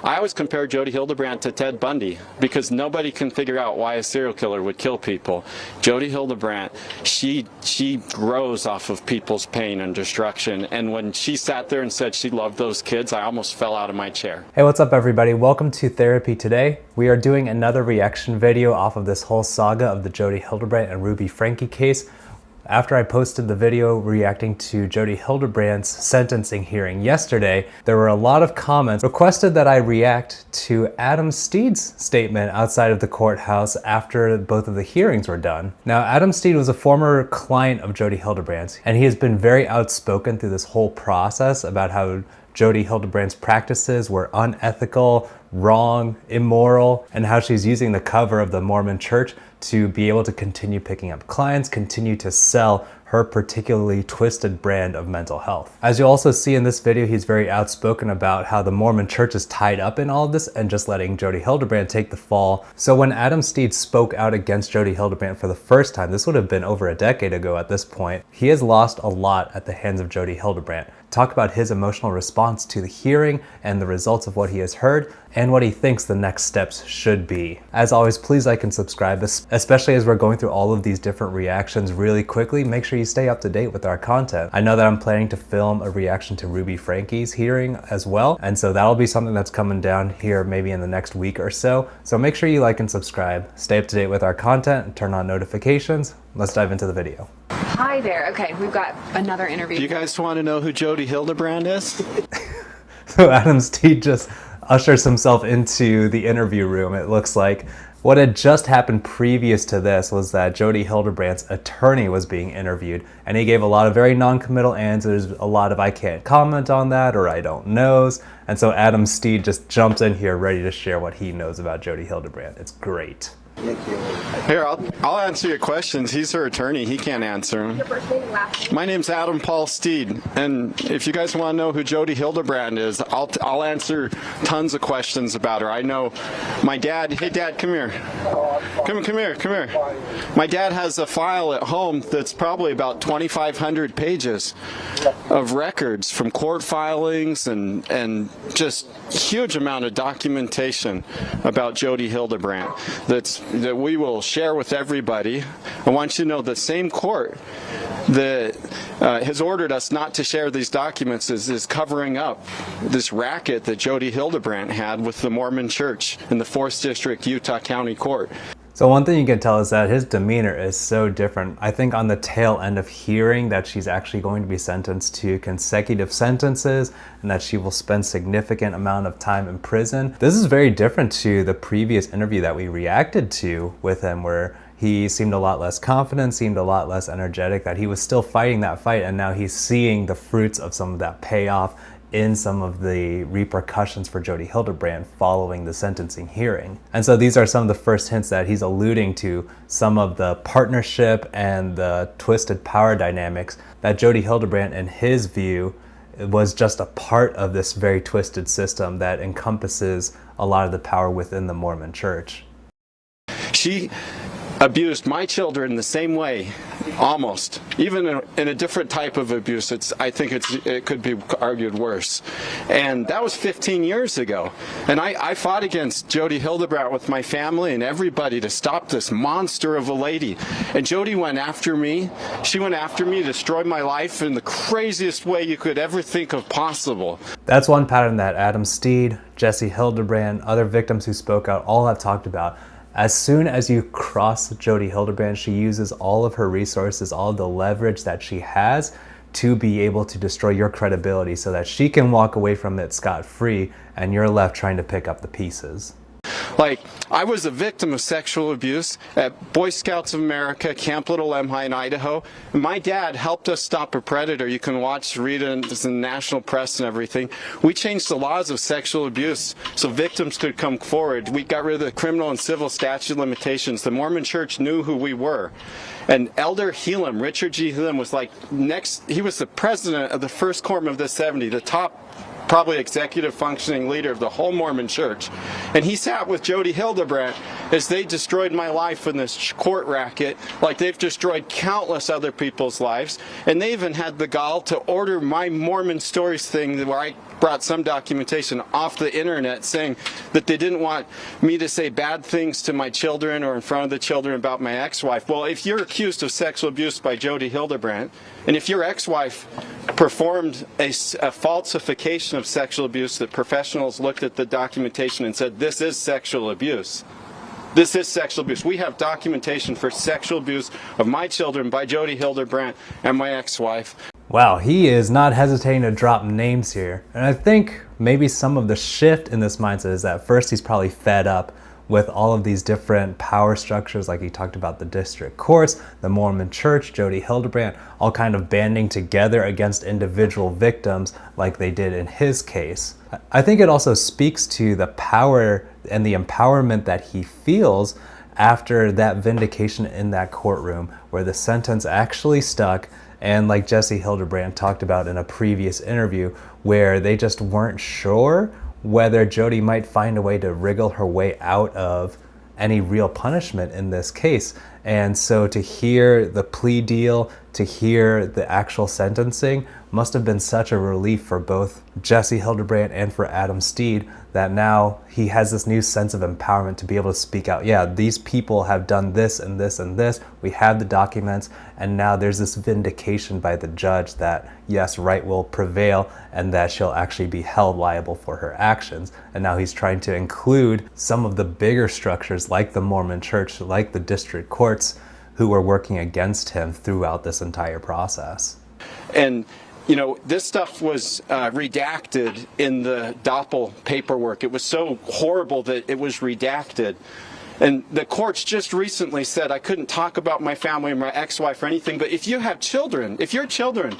I always compare Jodi Hildebrandt to Ted Bundy because nobody can figure out why a serial killer would kill people. Jodi Hildebrandt, she grows off of people's pain and destruction. And when she sat there and said she loved those kids, I almost fell out of my chair. Hey, what's up everybody? Welcome to Therapy Today. We are doing another reaction video off of this whole saga of the Jodi Hildebrandt and Ruby Franke case. After I posted the video reacting to Jodi Hildebrandt's sentencing hearing yesterday, there were a lot of comments requested that I react to Adam Steed's statement outside of the courthouse after both of the hearings were done. Now, Adam Steed was a former client of Jodi Hildebrandt, and he has been very outspoken through this whole process about how Jodi Hildebrandt's practices were unethical, wrong, immoral, and how she's using the cover of the Mormon Church to be able to continue picking up clients, continue to sell her particularly twisted brand of mental health. As you also see in this video, he's very outspoken about how the Mormon Church is tied up in all of this and just letting Jodi Hildebrandt take the fall. So when Adam Steed spoke out against Jodi Hildebrandt for the first time, this would have been over a decade ago at this point, he has lost a lot at the hands of Jodi Hildebrandt. Talk about his emotional response to the hearing and the results of what he has heard and what he thinks the next steps should be. As always, please like and subscribe, especially as we're going through all of these different reactions really quickly. Make sure you stay up to date with our content. I know that I'm planning to film a reaction to Ruby Franke's hearing as well, and so that'll be something that's coming down here maybe in the next week or so. So make sure you like and subscribe, stay up to date with our content, and turn on notifications. Let's dive into the video. Hi there. Okay, we've got another interview. Do you guys want to know who Jodi Hildebrandt is? So Adam Steed just ushers himself into the interview room, it looks like. What had just happened previous to this was that Jodi Hildebrandt's attorney was being interviewed, and he gave a lot of very non-committal answers, a lot of I can't comment on that or I don't knows. And so Adam Steed just jumps in here ready to share what he knows about Jodi Hildebrandt. It's great. Thank you. Here, I'll answer your questions. He's her attorney. He can't answer them. My name's Adam Paul Steed, and if you guys want to know who Jodi Hildebrandt is, I'll answer tons of questions about her. I know my dad. Hey, Dad, come here. Come here. My dad has a file at home that's probably about 2,500 pages of records from court filings and just huge amount of documentation about Jodi Hildebrandt that we will share with everybody. I want you to know the same court that has ordered us not to share these documents is covering up this racket that Jodi Hildebrandt had with the Mormon Church in the 4th District Utah County Court. So one thing you can tell is that his demeanor is so different. I think on the tail end of hearing that she's actually going to be sentenced to consecutive sentences and that she will spend significant amount of time in prison. This is very different to the previous interview that we reacted to with him, where he seemed a lot less confident, seemed a lot less energetic, that he was still fighting that fight, and now he's seeing the fruits of some of that payoff in some of the repercussions for Jodi Hildebrandt following the sentencing hearing. And so these are some of the first hints that he's alluding to some of the partnership and the twisted power dynamics that Jodi Hildebrandt, in his view, was just a part of this very twisted system that encompasses a lot of the power within the Mormon Church. She abused my children the same way, almost, even in a different type of abuse. I think it could be argued worse, and that was 15 years ago. And I fought against Jodi Hildebrandt with my family and everybody to stop this monster of a lady. And Jodi went after me. She went after me to destroy my life in the craziest way you could ever think of possible. That's one pattern that Adam Steed, Jodi Hildebrandt, other victims who spoke out all have talked about. As soon as you cross Jodi Hildebrandt, she uses all of her resources, all of the leverage that she has to be able to destroy your credibility so that she can walk away from it scot-free and you're left trying to pick up the pieces. Like, I was a victim of sexual abuse at Boy Scouts of America, Camp Little Lemhi in Idaho. And my dad helped us stop a predator. You can read it in the national press and everything. We changed the laws of sexual abuse so victims could come forward. We got rid of the criminal and civil statute limitations. The Mormon Church knew who we were. And Elder Helam, Richard G. Helam, was like he was the president of the First Quorum of the 70, the top probably executive functioning leader of the whole Mormon Church. And he sat with Jodi Hildebrandt as they destroyed my life in this court racket, like they've destroyed countless other people's lives. And they even had the gall to order my Mormon Stories thing where I brought some documentation off the internet saying that they didn't want me to say bad things to my children or in front of the children about my ex-wife. Well, if you're accused of sexual abuse by Jodi Hildebrandt, and if your ex-wife performed a falsification of sexual abuse, that professionals looked at the documentation and said, this is sexual abuse. This is sexual abuse. We have documentation for sexual abuse of my children by Jodi Hildebrandt and my ex-wife. Wow, he is not hesitating to drop names here. And I think maybe some of the shift in this mindset is that first he's probably fed up with all of these different power structures, like he talked about the district courts, the Mormon Church, Jodi Hildebrandt, all kind of banding together against individual victims like they did in his case. I think it also speaks to the power and the empowerment that he feels after that vindication in that courtroom where the sentence actually stuck, and like Jodi Hildebrandt talked about in a previous interview, where they just weren't sure whether Jodi might find a way to wriggle her way out of any real punishment in this case. And so to hear the plea deal, to hear the actual sentencing must have been such a relief for both Jodi Hildebrandt and for Adam Steed, that now he has this new sense of empowerment to be able to speak out. Yeah, these people have done this and this and this. We have the documents, and now there's this vindication by the judge that yes, right will prevail and that she'll actually be held liable for her actions. And now he's trying to include some of the bigger structures like the Mormon Church, like the district courts, who were working against him throughout this entire process. And you know, this stuff was redacted in the Doppel paperwork. It was so horrible that it was redacted. And the courts just recently said I couldn't talk about my family or my ex-wife or anything, but if you have children, if your children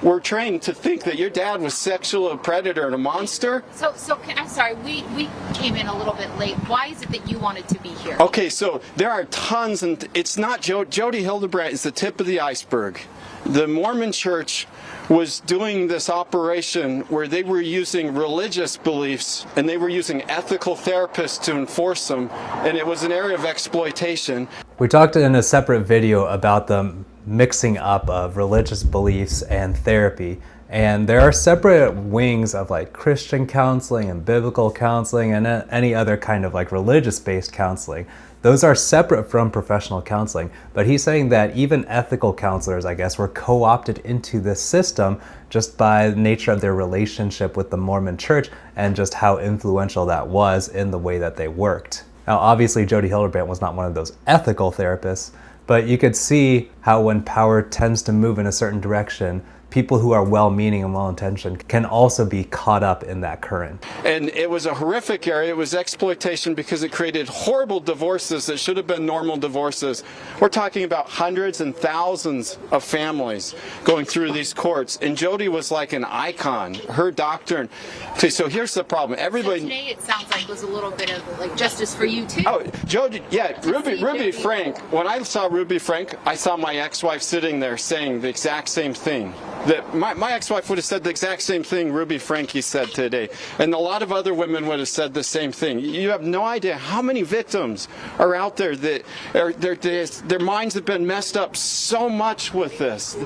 were trained to think that your dad was sexual predator and a monster. So I'm sorry, we came in a little bit late. Why is it that you wanted to be here? Okay, so there are tons, and it's not Jodi Hildebrandt is the tip of the iceberg. The Mormon Church was doing this operation where they were using religious beliefs and they were using ethical therapists to enforce them, and it was an area of exploitation. We talked in a separate video about the mixing up of religious beliefs and therapy, and there are separate wings of like Christian counseling and biblical counseling and any other kind of like religious-based counseling. Those are separate from professional counseling, but he's saying that even ethical counselors, I guess, were co-opted into this system just by the nature of their relationship with the Mormon Church and just how influential that was in the way that they worked. Now, obviously, Jodi Hildebrandt was not one of those ethical therapists, but you could see how when power tends to move in a certain direction, people who are well-meaning and well-intentioned can also be caught up in that current. And it was a horrific area. It was exploitation because it created horrible divorces that should have been normal divorces. We're talking about hundreds and thousands of families going through these courts. And Jodi was like an icon. Her doctrine. Okay, so here's the problem. Everybody. So today it sounds like was a little bit of like justice for you too. Oh, Jodi, yeah, Ruby Frank. When I saw Ruby Frank, I saw my ex-wife sitting there saying the exact same thing. That my ex-wife would have said the exact same thing Ruby Franke said today, and a lot of other women would have said the same thing. You have no idea how many victims are out there that their minds have been messed up so much with this.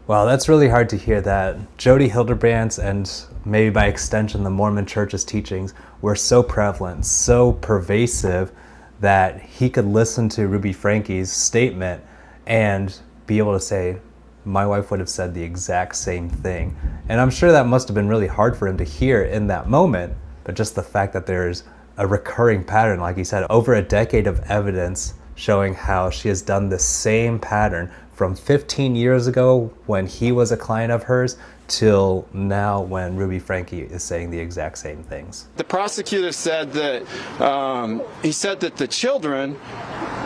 Well, that's really hard to hear, that Jodi Hildebrandt's and maybe by extension the Mormon Church's teachings were so prevalent, so pervasive, that he could listen to Ruby Franke's statement and be able to say, my wife would have said the exact same thing. And I'm sure that must have been really hard for him to hear in that moment, but just the fact that there's a recurring pattern, like he said, over a decade of evidence showing how she has done the same pattern from 15 years ago when he was a client of hers till now when Ruby Franke is saying the exact same things. The prosecutor said that he said that the children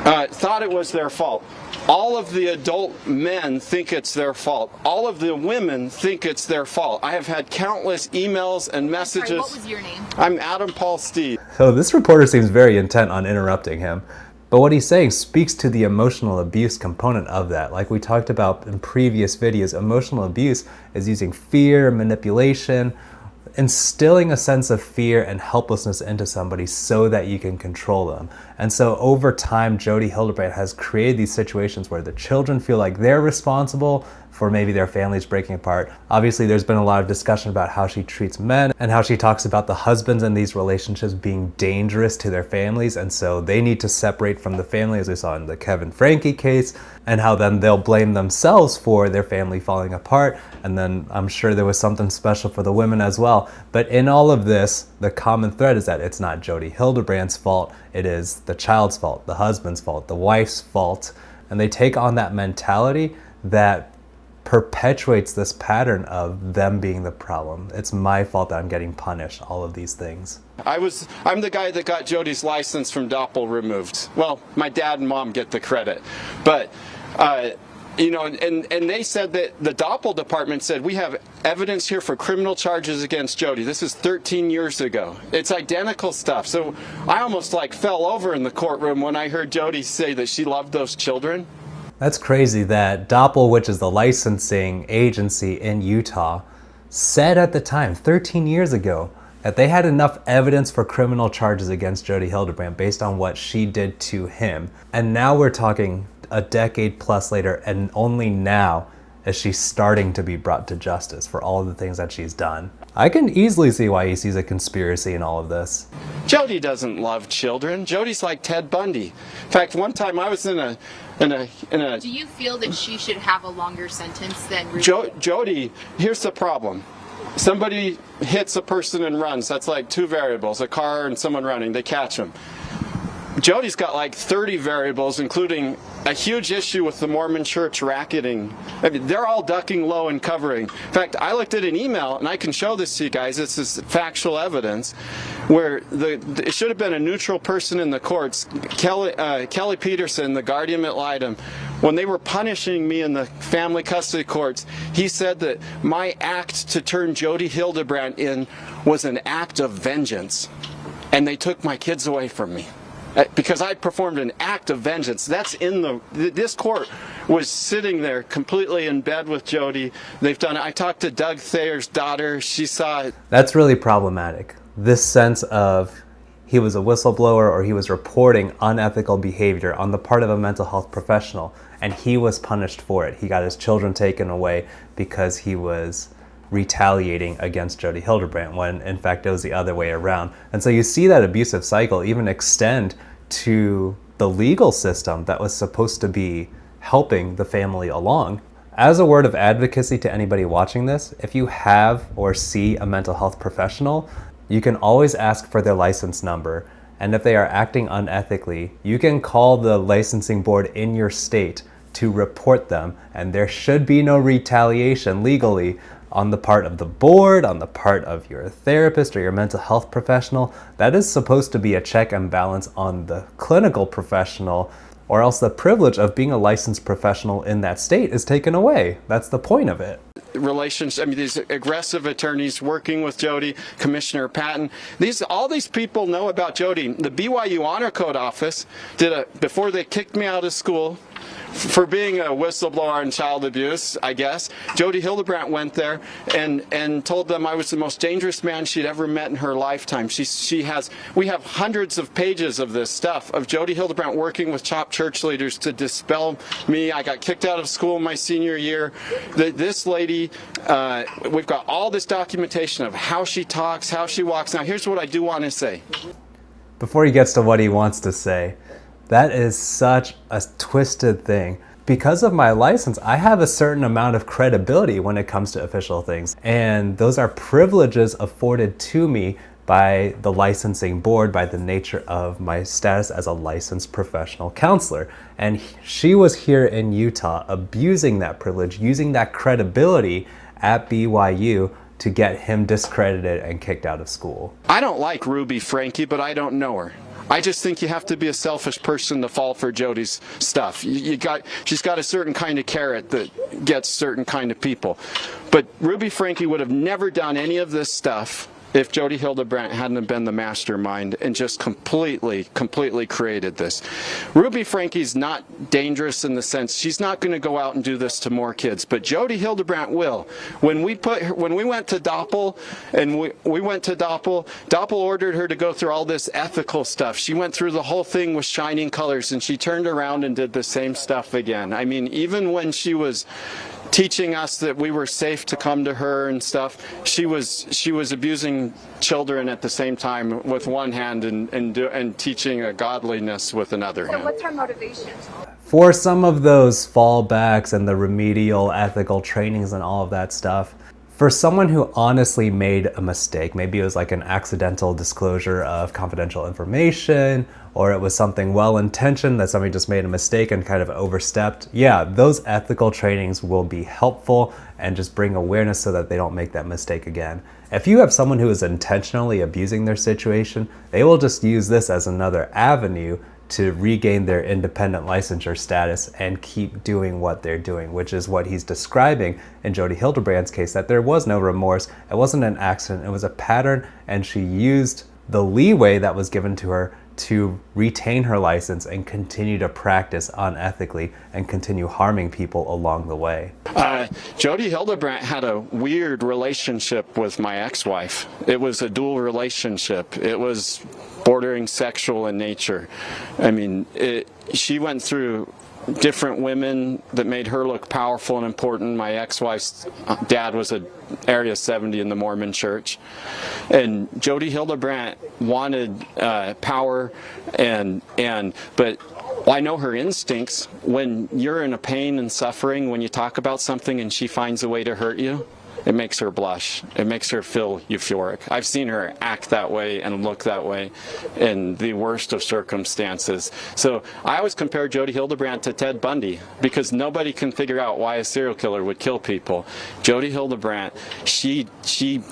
thought it was their fault. All of the adult men think it's their fault. All of the women think it's their fault. I have had countless emails and messages. Sorry, what was your name? I'm Adam Paul Steed. So this reporter seems very intent on interrupting him. But what he's saying speaks to the emotional abuse component of that. Like we talked about in previous videos, emotional abuse is using fear, manipulation, instilling a sense of fear and helplessness into somebody so that you can control them. And so over time, Jodi Hildebrandt has created these situations where the children feel like they're responsible for maybe their families breaking apart. Obviously, there's been a lot of discussion about how she treats men and how she talks about the husbands in these relationships being dangerous to their families, and so they need to separate from the family, as we saw in the Franke case, and how then they'll blame themselves for their family falling apart. And then I'm sure there was something special for the women as well. But in all of this, the common thread is that it's not Jodi Hildebrandt's fault. It is the child's fault, the husband's fault, the wife's fault. And they take on that mentality that perpetuates this pattern of them being the problem. It's my fault that I'm getting punished, all of these things. I'm the guy that got Jodi's license from Doppel removed. Well, my dad and mom get the credit. But, you know, and they said that the Doppel department said, we have evidence here for criminal charges against Jodi. This is 13 years ago. It's identical stuff. So I almost like fell over in the courtroom when I heard Jodi say that she loved those children. That's crazy that Doppel, which is the licensing agency in Utah, said at the time, 13 years ago, that they had enough evidence for criminal charges against Jodi Hildebrandt based on what she did to him. And now we're talking a decade plus later, and only now is she starting to be brought to justice for all of the things that she's done. I can easily see why he sees a conspiracy in all of this. Jodi doesn't love children. Jodi's like Ted Bundy. In fact, one time I was in a Do you feel that she should have a longer sentence than Ruby? Jodi, here's the problem. Somebody hits a person and runs. That's like two variables, a car and someone running. They catch them. Jodi's got like 30 variables, including a huge issue with the Mormon Church racketing. I mean, they're all ducking low and covering. In fact, I looked at an email, and I can show this to you guys. This is factual evidence, where it should have been a neutral person in the courts. Kelly Peterson, the guardian ad litem, when they were punishing me in the family custody courts, he said that my act to turn Jodi Hildebrandt in was an act of vengeance, and they took my kids away from me. Because I performed an act of vengeance. That's in this court was sitting there completely in bed with Jodi. They've done it. I talked to Doug Thayer's daughter. She saw it. That's really problematic. This sense of he was a whistleblower or he was reporting unethical behavior on the part of a mental health professional, and he was punished for it. He got his children taken away because he was retaliating against Jodi Hildebrandt, when in fact it was the other way around. And so you see that abusive cycle even extend to the legal system that was supposed to be helping the family along. As a word of advocacy to anybody watching this, if you have or see a mental health professional, you can always ask for their license number. And if they are acting unethically, you can call the licensing board in your state to report them, and there should be no retaliation legally on the part of the board, on the part of your therapist or your mental health professional. That is supposed to be a check and balance on the clinical professional, or else the privilege of being a licensed professional in that state is taken away. That's the point of it. Relations, I mean, these aggressive attorneys working with Jodi, Commissioner Patton, all these people know about Jodi. The BYU Honor Code office before they kicked me out of school for being a whistleblower on child abuse, I guess. Jodi Hildebrandt went there and told them I was the most dangerous man she'd ever met in her lifetime. We have hundreds of pages of this stuff, of Jodi Hildebrandt working with top church leaders to dispel me. I got kicked out of school my senior year. This lady, we've got all this documentation of how she talks, how she walks. Now, here's what I do want to say. Before he gets to what he wants to say, that is such a twisted thing. Because of my license, I have a certain amount of credibility when it comes to official things. And those are privileges afforded to me by the licensing board, by the nature of my status as a licensed professional counselor. And she was here in Utah abusing that privilege, using that credibility at BYU to get him discredited and kicked out of school. I don't like Ruby Franke, but I don't know her. I just think you have to be a selfish person to fall for Jodi's stuff. She's got a certain kind of carrot that gets certain kind of people. But Ruby Franke would have never done any of this stuff if Jodi Hildebrandt hadn't been the mastermind and just completely created this. Ruby Franke's not dangerous in the sense she's not going to go out and do this to more kids, but Jodi Hildebrandt will. When we went to Doppel, and we went to Doppel ordered her to go through all this ethical stuff. She went through the whole thing with shining colors, and she turned around and did the same stuff again. I mean, even when she was teaching us that we were safe to come to her and stuff. She was abusing children at the same time with one hand and teaching a godliness with another hand. So what's her motivation? For some of those fallbacks and the remedial ethical trainings and all of that stuff, for someone who honestly made a mistake, maybe it was like an accidental disclosure of confidential information, or it was something well-intentioned that somebody just made a mistake and kind of overstepped. Yeah, those ethical trainings will be helpful and just bring awareness so that they don't make that mistake again. If you have someone who is intentionally abusing their situation, they will just use this as another avenue to regain their independent licensure status and keep doing what they're doing, which is what he's describing in Jodi Hildebrandt's case, that there was no remorse, it wasn't an accident, it was a pattern, and she used the leeway that was given to her to retain her license and continue to practice unethically and continue harming people along the way. Jodi Hildebrandt had a weird relationship with my ex-wife. It was a dual relationship. It was bordering sexual in nature. I mean, she went through different women that made her look powerful and important. My ex-wife's dad was a Area 70 in the Mormon Church, and Jodi Hildebrandt wanted power, but I know her instincts. When you're in a pain and suffering, when you talk about something and she finds a way to hurt you, it makes her blush. It makes her feel euphoric. I've seen her act that way and look that way in the worst of circumstances. So I always compare Jodi Hildebrandt to Ted Bundy, because nobody can figure out why a serial killer would kill people. Jodi Hildebrandt, she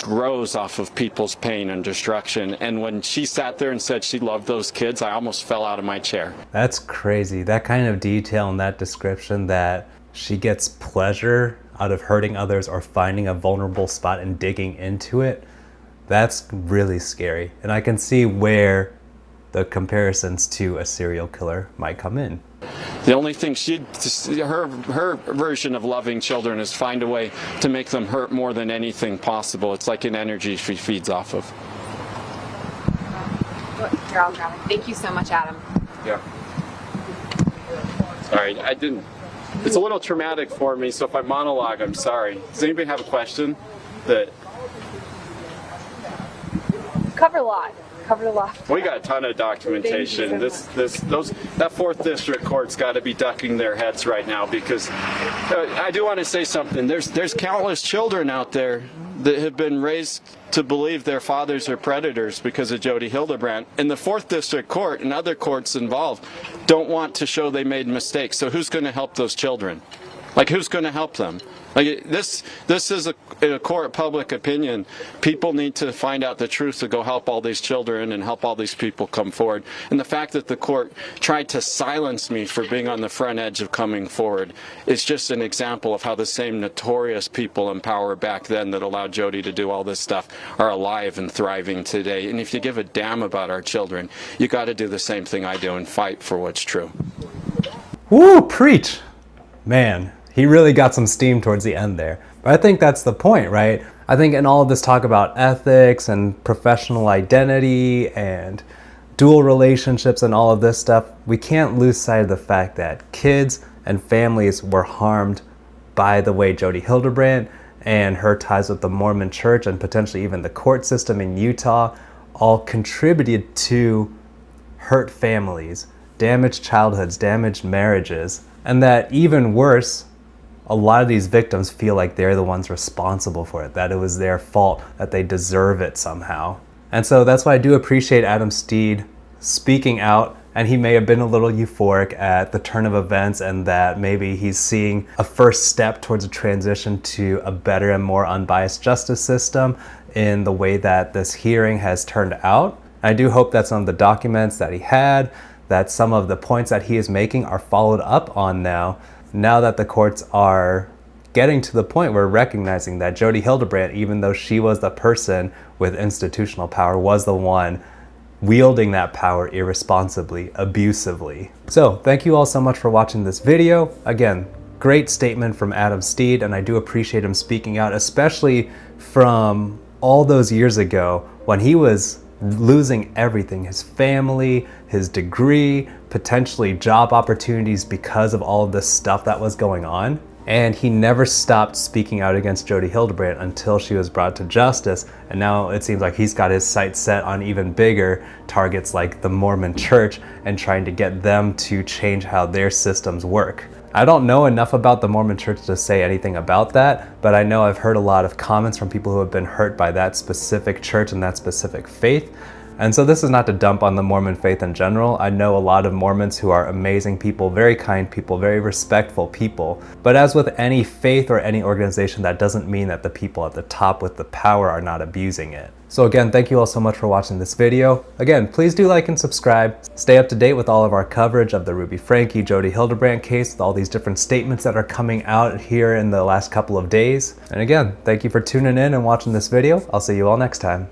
grows off of people's pain and destruction. And when she sat there and said she loved those kids, I almost fell out of my chair. That's crazy. That kind of detail in that description, that she gets pleasure out of hurting others or finding a vulnerable spot and digging into it, that's really scary. And I can see where the comparisons to a serial killer might come in. The only thing her version of loving children is find a way to make them hurt more than anything possible. It's like an energy she feeds off of. Here, I'll grab it. Thank you so much, Adam. Yeah. Sorry, I didn't. It's a little traumatic for me, so if I monologue, I'm sorry. Does anybody have a question? Covered a lot. We got a ton of documentation. That 4th District Court's got to be ducking their heads right now, because I do want to say something. There's countless children out there that have been raised to believe their fathers are predators because of Jodi Hildebrandt. And the 4th District Court and other courts involved don't want to show they made mistakes. So who's going to help those children? Like, who's going to help them? Like, this is a court of public opinion. People need to find out the truth to go help all these children and help all these people come forward. And the fact that the court tried to silence me for being on the front edge of coming forward is just an example of how the same notorious people in power back then that allowed Jodi to do all this stuff are alive and thriving today. And if you give a damn about our children, you got to do the same thing I do and fight for what's true. Woo, preach! Man, he really got some steam towards the end there. But I think that's the point, right? I think in all of this talk about ethics and professional identity and dual relationships and all of this stuff, we can't lose sight of the fact that kids and families were harmed by the way Jodi Hildebrandt and her ties with the Mormon Church and potentially even the court system in Utah all contributed to hurt families, damaged childhoods, damaged marriages, and that even worse, a lot of these victims feel like they're the ones responsible for it, that it was their fault, that they deserve it somehow. And so that's why I do appreciate Adam Steed speaking out, and he may have been a little euphoric at the turn of events and that maybe he's seeing a first step towards a transition to a better and more unbiased justice system in the way that this hearing has turned out. I do hope that some of the documents that he had, that some of the points that he is making are followed up on now that the courts are getting to the point where recognizing that Jodi Hildebrandt, even though she was the person with institutional power, was the one wielding that power irresponsibly, abusively. So thank you all so much for watching this video. Again, great statement from Adam Steed, and I do appreciate him speaking out, especially from all those years ago when he was losing everything, his family, his degree, potentially job opportunities because of all of this stuff that was going on. And he never stopped speaking out against Jodi Hildebrandt until she was brought to justice. And now it seems like he's got his sights set on even bigger targets like the Mormon Church and trying to get them to change how their systems work. I don't know enough about the Mormon Church to say anything about that, but I know I've heard a lot of comments from people who have been hurt by that specific church and that specific faith. And so this is not to dump on the Mormon faith in general. I know a lot of Mormons who are amazing people, very kind people, very respectful people. But as with any faith or any organization, that doesn't mean that the people at the top with the power are not abusing it. So again, thank you all so much for watching this video. Again, please do like and subscribe. Stay up to date with all of our coverage of the Ruby Franke, Jodi Hildebrandt case, with all these different statements that are coming out here in the last couple of days. And again, thank you for tuning in and watching this video. I'll see you all next time.